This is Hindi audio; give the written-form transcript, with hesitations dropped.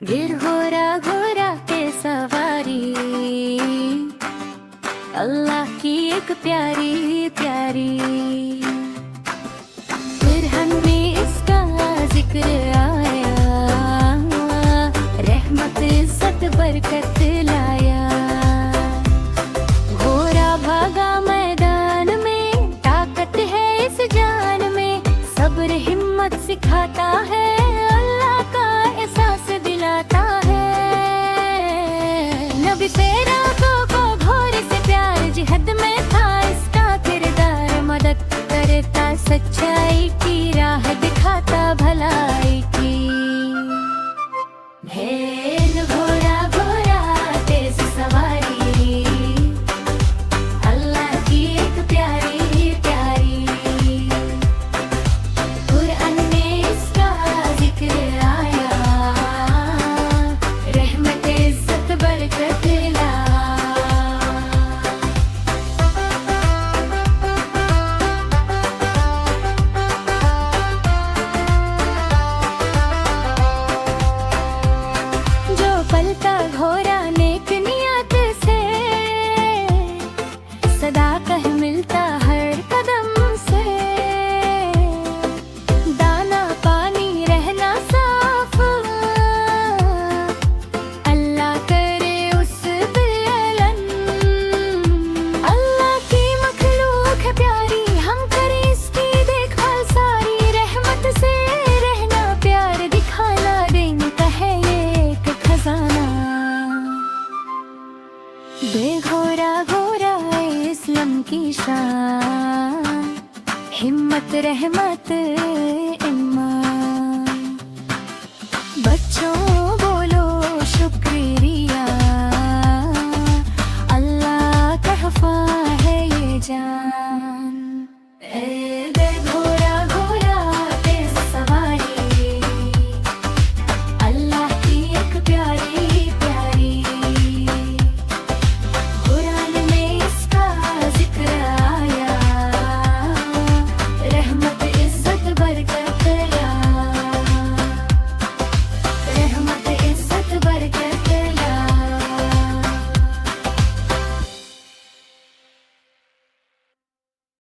गिर घोरा घोरा पे सवारी, अल्लाह की एक प्यारी प्यारी। फिर में इसका जिक्र आया, रहमत इज्जत बरकत लाया। घोड़ा भागा मैदान में, ताकत है इस जान में। सब्र हिम्मत सिखाता है, अल्लाह का एहसास दिलाता है। नबी तेरा को घोड़े से प्यार, जिहद में था इसका किरदार। मदद करता, सच्चाई की राह दिखाता, भलाई की। ढेर घोड़ा घोड़ा तेज सवारी, अल्लाह की एक प्यारी प्यारी। कुरान में इसका जिक्र आया, रहमत इज्जत बरकत ला। जो पलता घोड़ा नेक नियत से, सदा कह मिलता हर कदम से। दाना पानी रहना साफ, अल्लाह करे उस पे अलन। अल्लाह की मखलूक है प्यारी, हम करें इसकी देखभाल सारी। रहमत से रहना, प्यार दिखाना, दिन का है ये एक खजाना। बेघोरा घोरा इस्लाम की शान, हिम्मत रहमत